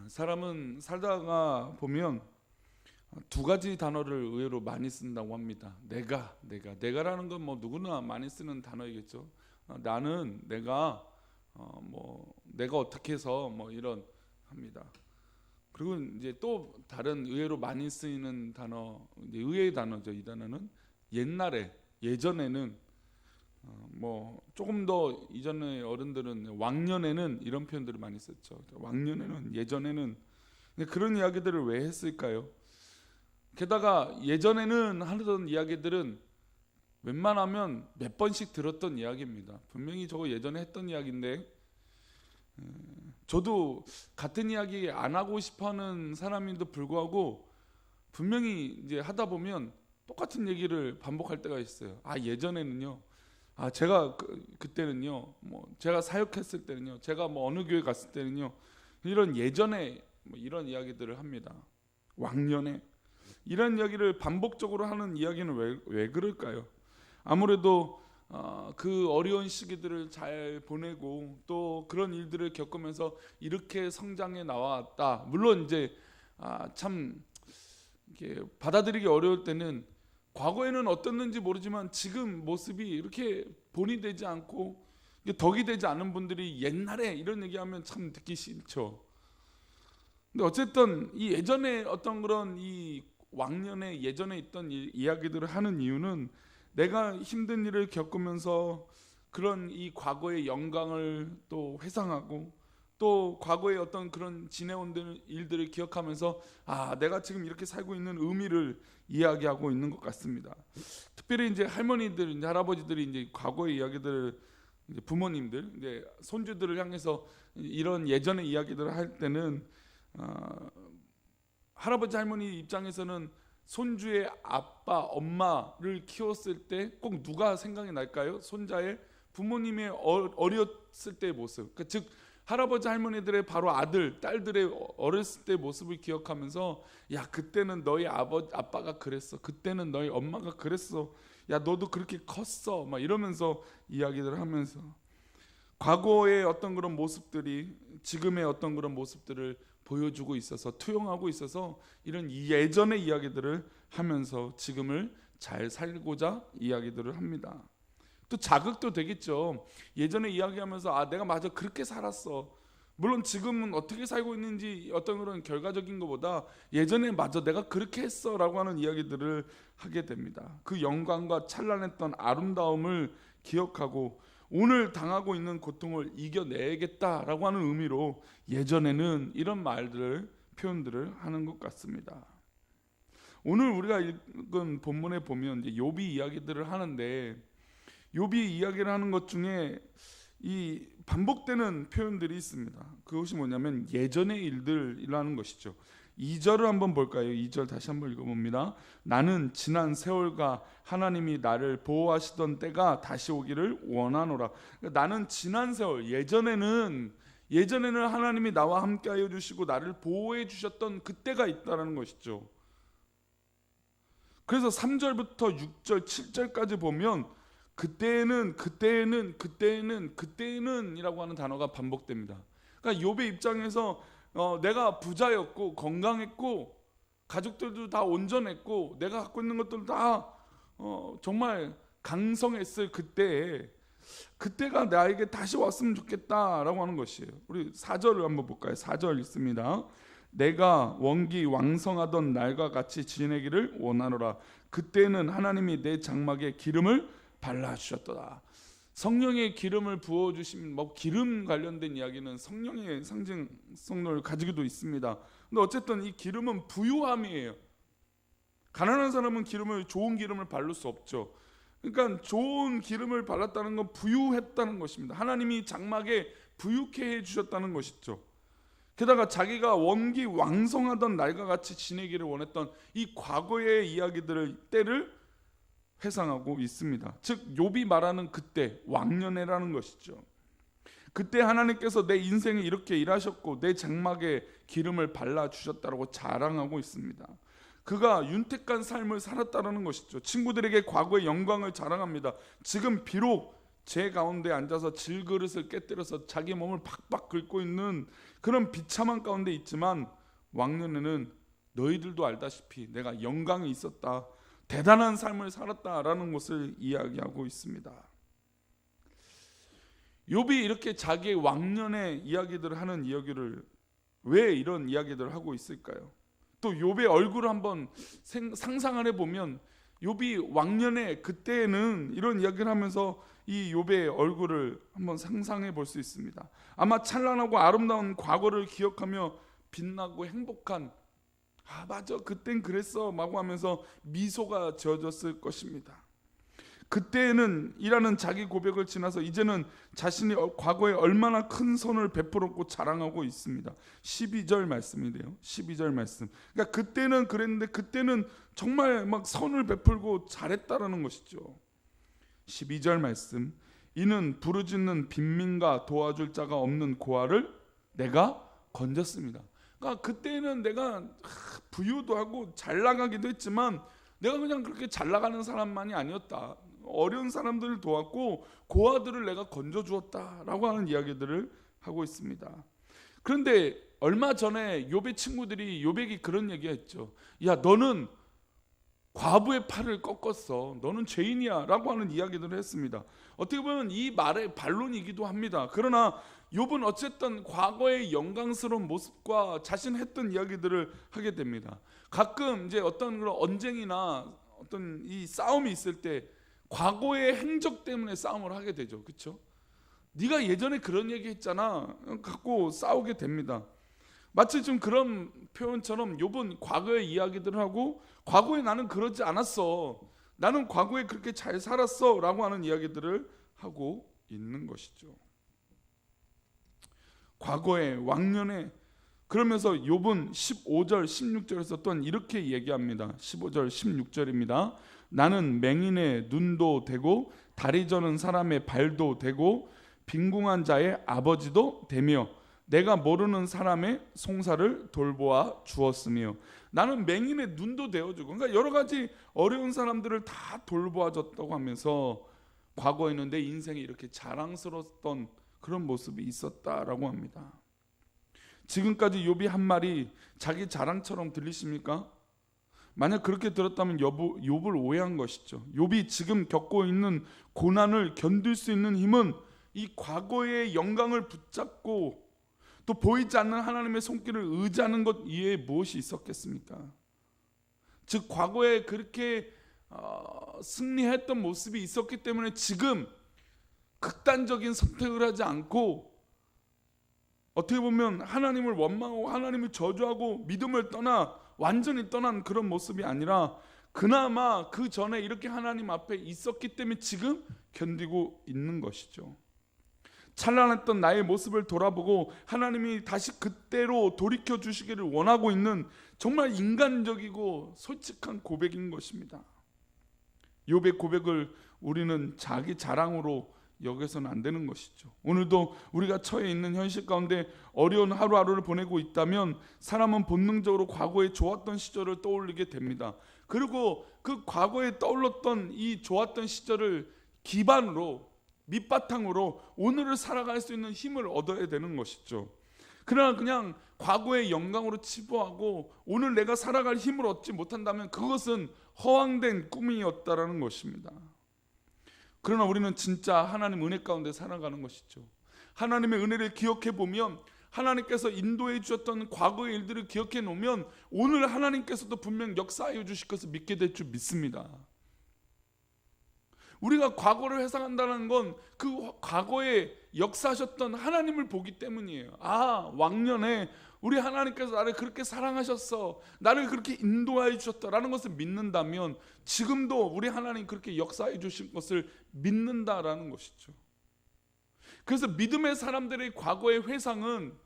사람은 살다가 보면 두 가지 단어를 의외로 많이 쓴다고 합니다. 내가라는 건 뭐 누구나 많이 쓰는 단어이겠죠. 나는, 내가, 내가 어떻게 해서 뭐 이런 합니다. 그리고 이제 또 다른 의외로 많이 쓰이는 단어, 이제 의외의 단어죠. 이 단어는 옛날에, 예전에는, 조금 더 이전의 어른들은 왕년에는 이런 표현들을 많이 썼죠. 왕년에는, 예전에는. 근데 그런 이야기들을 왜 했을까요? 게다가 예전에는 하던 이야기들은 웬만하면 몇 번씩 들었던 이야기입니다. 분명히 저거 예전에 했던 이야기인데, 저도 같은 이야기 안 하고 싶어하는 사람인데도 불구하고 분명히 이제 하다 보면 똑같은 얘기를 반복할 때가 있어요. 예전에는요. 제가 그때는요. 제가 사역했을 때는요. 제가 어느 교회 갔을 때는요. 이런 예전에 이런 이야기들을 합니다. 왕년에 이런 이야기를 반복적으로 하는 이야기는 왜 그럴까요? 아무래도 그 어려운 시기들을 잘 보내고 또 그런 일들을 겪으면서 이렇게 성장해 나왔다. 물론 이제 참 이렇게 받아들이기 어려울 때는 과거에는 어떻는지 모르지만 지금 모습이 이렇게 본이 되지 않고 덕이 되지 않은 분들이 옛날에 이런 얘기하면 참 듣기 싫죠. 근데 어쨌든 이 예전에 어떤 그런 이 왕년에 예전에 있던 이야기들을 하는 이유는 내가 힘든 일을 겪으면서 그런 이 과거의 영광을 또 회상하고 또 과거의 어떤 그런 지내온 일들을 기억하면서 내가 지금 이렇게 살고 있는 의미를 이야기하고 있는 것 같습니다. 특별히 이제 할머니들, 이제 할아버지들이 이제 과거의 이야기들을 이제 부모님들, 이제 손주들을 향해서 이런 예전의 이야기들을 할 때는 할아버지 할머니 입장에서는 손주의 아빠, 엄마를 키웠을 때 꼭 누가 생각이 날까요? 손자의 부모님의 어렸을 때의 모습. 그러니까 즉 할아버지 할머니들의 바로 아들, 딸들의 어렸을 때의 모습을 기억하면서 그때는 너희 아빠가 그랬어. 그때는 너희 엄마가 그랬어. 너도 그렇게 컸어. 막 이러면서 이야기를 하면서 과거의 어떤 그런 모습들이 지금의 어떤 그런 모습들을 보여주고 있어서 투영하고 있어서 이런 예전의 이야기들을 하면서 지금을 잘 살고자 이야기들을 합니다. 또 자극도 되겠죠. 예전에 이야기하면서 내가 맞아 그렇게 살았어. 물론 지금은 어떻게 살고 있는지 어떤 그런 결과적인 것보다 예전에 맞아 내가 그렇게 했어 라고 하는 이야기들을 하게 됩니다. 그 영광과 찬란했던 아름다움을 기억하고 오늘 당하고 있는 고통을 이겨내겠다라고 하는 의미로 예전에는 이런 말들을 표현들을 하는 것 같습니다. 오늘 우리가 읽은 본문에 보면 이제 욥이 이야기들을 하는데 욥이 이야기를 하는 것 중에 이 반복되는 표현들이 있습니다. 그것이 뭐냐면 예전의 일들이라는 것이죠. 2절을 한번 볼까요? 2절 다시 한번 읽어봅니다. 나는 지난 세월과 하나님이 나를 보호하시던 때가 다시 오기를 원하노라. 그러니까 나는 지난 세월, 예전에는 하나님이 나와 함께하여 주시고 나를 보호해 주셨던 그때가 있다는 것이죠. 그래서 3절부터 6절, 7절까지 보면 그때는 이라고 하는 단어가 반복됩니다. 그러니까 욥의 입장에서 내가 부자였고 건강했고 가족들도 다 온전했고 내가 갖고 있는 것들도 다 정말 강성했을 그때가 나에게 다시 왔으면 좋겠다라고 하는 것이에요. 우리 4절을 한번 볼까요? 4절 읽습니다. 내가 원기 왕성하던 날과 같이 지내기를 원하노라. 그때는 하나님이 내 장막에 기름을 발라주셨도다. 성령의 기름을 부어주신 기름 관련된 이야기는 성령의 상징성을 가지고도 있습니다. 근데 어쨌든 이 기름은 부유함이에요. 가난한 사람은 좋은 기름을 바를 수 없죠. 그러니까 좋은 기름을 발랐다는 건 부유했다는 것입니다. 하나님이 장막에 부유케 해주셨다는 것이죠. 게다가 자기가 원기 왕성하던 날과 같이 지내기를 원했던 이 과거의 때를 회상하고 있습니다. 즉 욥이 말하는 그때 왕년에라는 것이죠. 그때 하나님께서 내 인생에 이렇게 일하셨고 내 장막에 기름을 발라주셨다고 자랑하고 있습니다. 그가 윤택한 삶을 살았다는 것이죠. 친구들에게 과거의 영광을 자랑합니다. 지금 비록 제 가운데 앉아서 질그릇을 깨뜨려서 자기 몸을 팍팍 긁고 있는 그런 비참한 가운데 있지만, 왕년에는 너희들도 알다시피 내가 영광이 있었다, 대단한 삶을 살았다라는 것을 이야기하고 있습니다. 욥이 이렇게 자기의 왕년의 이야기들을 하는 이야기를, 왜 이런 이야기들을 하고 있을까요? 또 욥의 얼굴을 한번 상상을 해보면, 욥이 왕년에 그때는 이런 이야기를 하면서 이 욥의 얼굴을 한번 상상해 볼 수 있습니다. 아마 찬란하고 아름다운 과거를 기억하며 빛나고 행복한, 맞아 그땐 그랬어 라고 하면서 미소가 지어졌을 것입니다. 그때는 이라는 자기 고백을 지나서 이제는 자신이 과거에 얼마나 큰 선을 베풀었고 자랑하고 있습니다. 12절 말씀인데요. 12절 말씀. 그러니까 그때는 그랬는데 그때는 정말 막 선을 베풀고 잘했다라는 것이죠. 12절 말씀. 이는 부르짖는 빈민과 도와줄 자가 없는 고아를 내가 건졌습니다. 그러니까 그때는 내가 부유도 하고 잘 나가기도 했지만 내가 그냥 그렇게 잘 나가는 사람만이 아니었다. 어려운 사람들을 도왔고 고아들을 내가 건져주었다라고 하는 이야기들을 하고 있습니다. 그런데 얼마 전에 욥의 친구들이 욥에게 그런 얘기했죠. 야, 너는 과부의 팔을 꺾었어, 너는 죄인이야 라고 하는 이야기들을 했습니다. 어떻게 보면 이 말의 반론이기도 합니다. 그러나 욥은 어쨌든 과거의 영광스러운 모습과 자신 했던 이야기들을 하게 됩니다. 가끔 이제 어떤 그런 언쟁이나 어떤 이 싸움이 있을 때 과거의 행적 때문에 싸움을 하게 되죠. 그렇죠? 네가 예전에 그런 얘기 했잖아 갖고 싸우게 됩니다. 마치 좀 그런 표현처럼 욥은 과거의 이야기들을 하고, 과거에 나는 그러지 않았어, 나는 과거에 그렇게 잘 살았어 라고 하는 이야기들을 하고 있는 것이죠. 과거에, 왕년에. 그러면서 욥은 15절 16절에서 또한 이렇게 얘기합니다. 15절 16절입니다. 나는 맹인의 눈도 되고 다리 저는 사람의 발도 되고 빈궁한 자의 아버지도 되며 내가 모르는 사람의 송사를 돌보아 주었으며. 나는 맹인의 눈도 되어주고, 그러니까 여러 가지 어려운 사람들을 다 돌보아 줬다고 하면서 과거에는 내 인생이 이렇게 자랑스러웠던 그런 모습이 있었다라고 합니다. 지금까지 욥이 한 말이 자기 자랑처럼 들리십니까? 만약 그렇게 들었다면 욥을 오해한 것이죠. 욥이 지금 겪고 있는 고난을 견딜 수 있는 힘은 이 과거의 영광을 붙잡고 또 보이지 않는 하나님의 손길을 의지하는 것 이외에 무엇이 있었겠습니까? 즉 과거에 그렇게 승리했던 모습이 있었기 때문에 지금 극단적인 선택을 하지 않고, 어떻게 보면 하나님을 원망하고 하나님을 저주하고 믿음을 완전히 떠난 그런 모습이 아니라 그나마 그 전에 이렇게 하나님 앞에 있었기 때문에 지금 견디고 있는 것이죠. 찬란했던 나의 모습을 돌아보고 하나님이 다시 그때로 돌이켜 주시기를 원하고 있는 정말 인간적이고 솔직한 고백인 것입니다. 욥의 고백을 우리는 자기 자랑으로 여기서는 안 되는 것이죠. 오늘도 우리가 처해 있는 현실 가운데 어려운 하루하루를 보내고 있다면 사람은 본능적으로 과거에 좋았던 시절을 떠올리게 됩니다. 그리고 그 과거에 떠올랐던 이 좋았던 시절을 기반으로, 밑바탕으로 오늘을 살아갈 수 있는 힘을 얻어야 되는 것이죠. 그러나 그냥 과거의 영광으로 치부하고 오늘 내가 살아갈 힘을 얻지 못한다면 그것은 허황된 꿈이었다라는 것입니다. 그러나 우리는 진짜 하나님 은혜 가운데 살아가는 것이죠. 하나님의 은혜를 기억해 보면, 하나님께서 인도해 주셨던 과거의 일들을 기억해 놓으면 오늘 하나님께서도 분명 역사하여 주실 것을 믿게 될 줄 믿습니다. 우리가 과거를 회상한다는 건 그 과거에 역사하셨던 하나님을 보기 때문이에요. 왕년에 우리 하나님께서 나를 그렇게 사랑하셨어, 나를 그렇게 인도하여 주셨다라는 것을 믿는다면 지금도 우리 하나님 그렇게 역사해 주신 것을 믿는다라는 것이죠. 그래서 믿음의 사람들의 과거의 회상은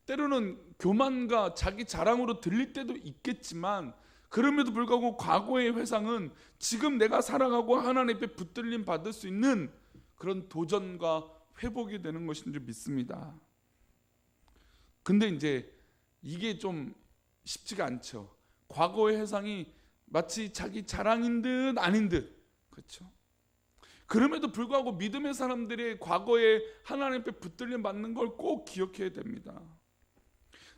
때로는 교만과 자기 자랑으로 들릴 때도 있겠지만, 그럼에도 불구하고 과거의 회상은 지금 내가 살아가고 하나님 앞에 붙들림 받을 수 있는 그런 도전과 회복이 되는 것인 줄 믿습니다. 근데 이제 이게 좀 쉽지가 않죠. 과거의 회상이 마치 자기 자랑인 듯 아닌 듯, 그렇죠? 그럼에도 불구하고 믿음의 사람들이 과거에 하나님 앞에 붙들림 받는 걸 꼭 기억해야 됩니다.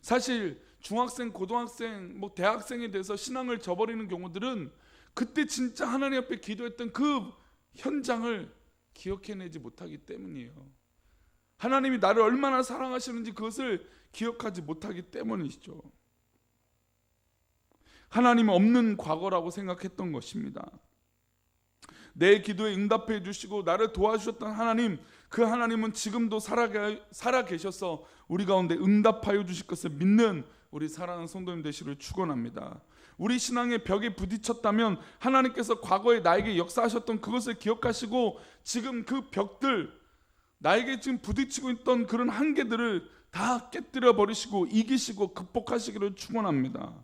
사실 중학생, 고등학생, 대학생에 대해서 신앙을 저버리는 경우들은 그때 진짜 하나님 앞에 기도했던 그 현장을 기억해내지 못하기 때문이에요. 하나님이 나를 얼마나 사랑하시는지 그것을 기억하지 못하기 때문이죠. 하나님 없는 과거라고 생각했던 것입니다. 내 기도에 응답해 주시고 나를 도와주셨던 하나님, 그 하나님은 지금도 살아 계셔서 우리 가운데 응답하여 주실 것을 믿는 우리 사랑하는 성도님 되시기를 축원합니다. 우리 신앙의 벽에 부딪혔다면 하나님께서 과거에 나에게 역사하셨던 그것을 기억하시고 지금 그 벽들, 나에게 지금 부딪히고 있던 그런 한계들을 다 깨뜨려 버리시고 이기시고 극복하시기를 축원합니다.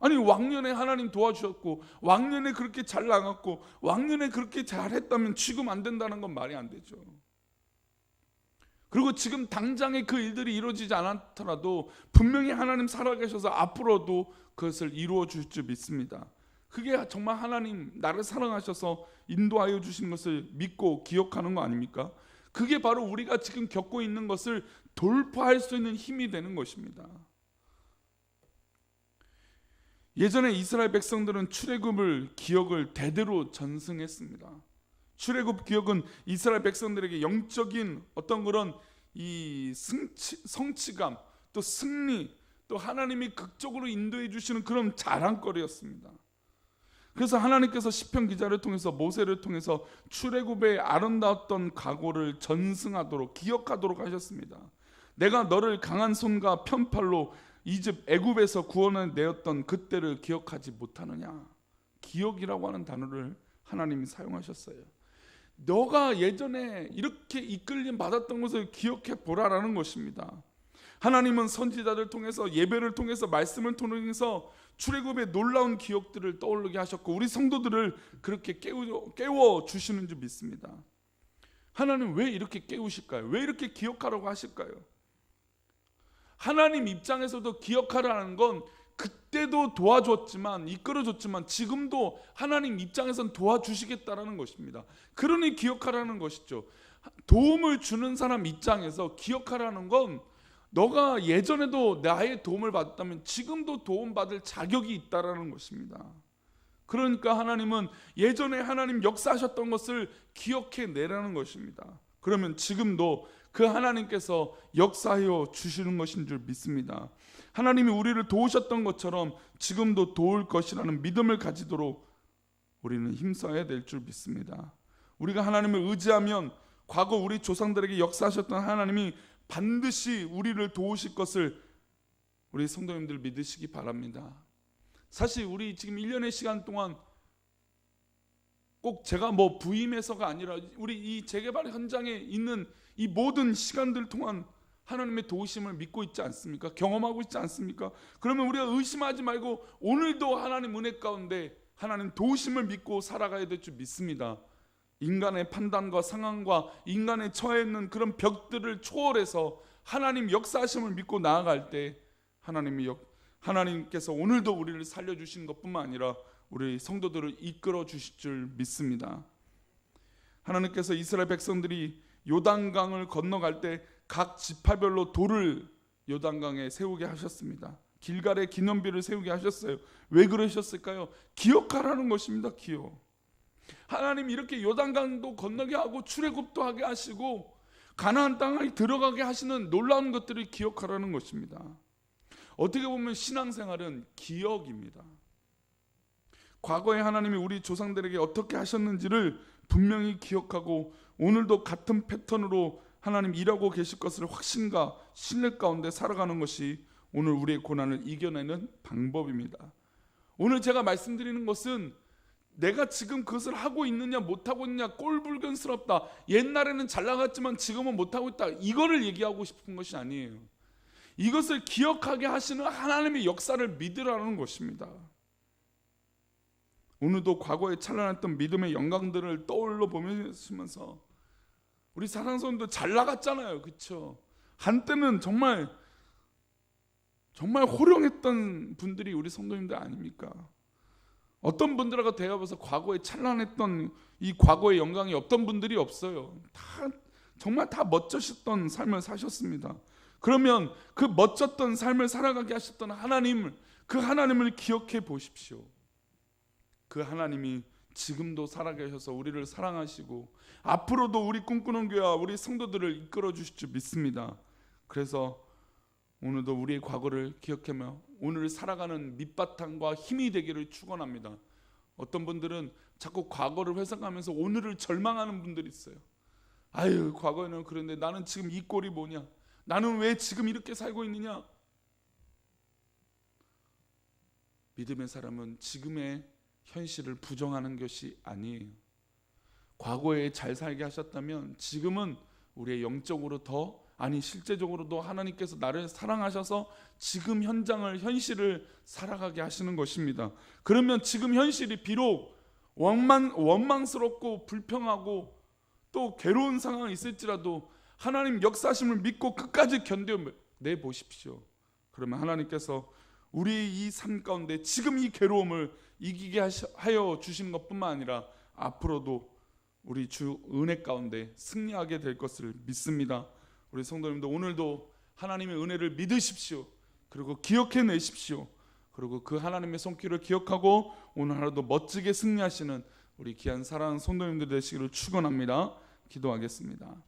아니, 왕년에 하나님 도와주셨고 왕년에 그렇게 잘 나갔고 왕년에 그렇게 잘했다면 지금 안 된다는 건 말이 안 되죠. 그리고 지금 당장에 그 일들이 이루어지지 않았더라도 분명히 하나님 살아계셔서 앞으로도 그것을 이루어 주실 줄 믿습니다. 그게 정말 하나님 나를 사랑하셔서 인도하여 주신 것을 믿고 기억하는 거 아닙니까? 그게 바로 우리가 지금 겪고 있는 것을 돌파할 수 있는 힘이 되는 것입니다. 예전에 이스라엘 백성들은 출애굽을 기억을 대대로 전승했습니다. 출애굽 기억은 이스라엘 백성들에게 영적인 어떤 그런 이 성취감, 또 승리, 또 하나님이 극적으로 인도해 주시는 그런 자랑거리였습니다. 그래서 하나님께서 시편 기자를 통해서 모세를 통해서 출애굽의 아름다웠던 각오를 전승하도록 기억하도록 하셨습니다. 내가 너를 강한 손과 편팔로 애굽에서 구원을 내었던 그때를 기억하지 못하느냐. 기억이라고 하는 단어를 하나님이 사용하셨어요. 너가 예전에 이렇게 이끌림 받았던 것을 기억해 보라라는 것입니다. 하나님은 선지자들 통해서 예배를 통해서 말씀을 통해서 출애굽의 놀라운 기억들을 떠오르게 하셨고 우리 성도들을 그렇게 깨워 주시는 줄 믿습니다. 하나님 왜 이렇게 깨우실까요? 왜 이렇게 기억하라고 하실까요? 하나님 입장에서도 기억하라는 건 그때도 도와줬지만 이끌어줬지만 지금도 하나님 입장에선 도와주시겠다라는 것입니다. 그러니 기억하라는 것이죠. 도움을 주는 사람 입장에서 기억하라는 건 너가 예전에도 나의 도움을 받았다면 지금도 도움받을 자격이 있다라는 것입니다. 그러니까 하나님은 예전에 하나님 역사하셨던 것을 기억해내라는 것입니다. 그러면 지금도 그 하나님께서 역사하여 주시는 것인 줄 믿습니다. 하나님이 우리를 도우셨던 것처럼 지금도 도울 것이라는 믿음을 가지도록 우리는 힘써야 될 줄 믿습니다. 우리가 하나님을 의지하면 과거 우리 조상들에게 역사하셨던 하나님이 반드시 우리를 도우실 것을 우리 성도님들 믿으시기 바랍니다. 사실 우리 지금 1년의 시간 동안 꼭 제가 부임해서가 아니라 우리 이 재개발 현장에 있는 이 모든 시간들 동안 하나님의 도우심을 믿고 있지 않습니까? 경험하고 있지 않습니까? 그러면 우리가 의심하지 말고 오늘도 하나님 은혜 가운데 하나님 도우심을 믿고 살아가야 될 줄 믿습니다. 인간의 판단과 상황과 인간의 처해 있는 그런 벽들을 초월해서 하나님 역사하심을 믿고 나아갈 때 하나님께서 오늘도 우리를 살려주신 것뿐만 아니라 우리 성도들을 이끌어 주실 줄 믿습니다. 하나님께서 이스라엘 백성들이 요단강을 건너갈 때 각 지파별로 돌을 요단강에 세우게 하셨습니다. 길갈에 기념비를 세우게 하셨어요. 왜 그러셨을까요? 기억하라는 것입니다. 기억. 하나님 이렇게 요단강도 건너게 하고 출애굽도 하게 하시고 가나안 땅에 들어가게 하시는 놀라운 것들을 기억하라는 것입니다. 어떻게 보면 신앙생활은 기억입니다. 과거에 하나님이 우리 조상들에게 어떻게 하셨는지를 분명히 기억하고 오늘도 같은 패턴으로 하나님 일하고 계실 것을 확신과 신뢰 가운데 살아가는 것이 오늘 우리의 고난을 이겨내는 방법입니다. 오늘 제가 말씀드리는 것은 내가 지금 그것을 하고 있느냐 못하고 있느냐 꼴불견스럽다, 옛날에는 잘 나갔지만 지금은 못하고 있다, 이거를 얘기하고 싶은 것이 아니에요. 이것을 기억하게 하시는 하나님의 역사를 믿으라는 것입니다. 오늘도 과거에 찬란했던 믿음의 영광들을 떠올려 보면서 우리 사랑하는 성도들 잘 나갔잖아요. 그렇죠? 한때는 정말 호령했던 분들이 우리 성도님들 아닙니까? 어떤 분들하고 대화해서 과거에 찬란했던 이 과거의 영광이 없던 분들이 없어요. 정말 다 멋지셨던 삶을 사셨습니다. 그러면 그 멋졌던 삶을 살아가게 하셨던 하나님, 그 하나님을 기억해 보십시오. 그 하나님이 지금도 살아계셔서 우리를 사랑하시고 앞으로도 우리 꿈꾸는 교회와 우리 성도들을 이끌어 주실 줄 믿습니다. 그래서 오늘도 우리의 과거를 기억하며 오늘 살아가는 밑바탕과 힘이 되기를 축원합니다. 어떤 분들은 자꾸 과거를 회상하면서 오늘을 절망하는 분들이 있어요. 아유, 과거에는 그런데 나는 지금 이 꼴이 뭐냐? 나는 왜 지금 이렇게 살고 있느냐? 믿음의 사람은 지금의 현실을 부정하는 것이 아니에요. 과거에 잘 살게 하셨다면 지금은 우리의 영적으로 실제적으로도 하나님께서 나를 사랑하셔서 지금 현실을 살아가게 하시는 것입니다. 그러면 지금 현실이 비록 원망스럽고 불평하고 또 괴로운 상황이 있을지라도 하나님 역사심을 믿고 끝까지 견뎌내 보십시오. 그러면 하나님께서 우리 이 삶 가운데 지금 이 괴로움을 이기게 하여 주신 것뿐만 아니라 앞으로도 우리 주 은혜 가운데 승리하게 될 것을 믿습니다. 우리 성도님도 오늘도 하나님의 은혜를 믿으십시오. 그리고 기억해내십시오. 그리고 그 하나님의 손길을 기억하고 오늘 하루도 멋지게 승리하시는 우리 귀한 사랑하는 성도님들 되시기를 축원합니다. 기도하겠습니다.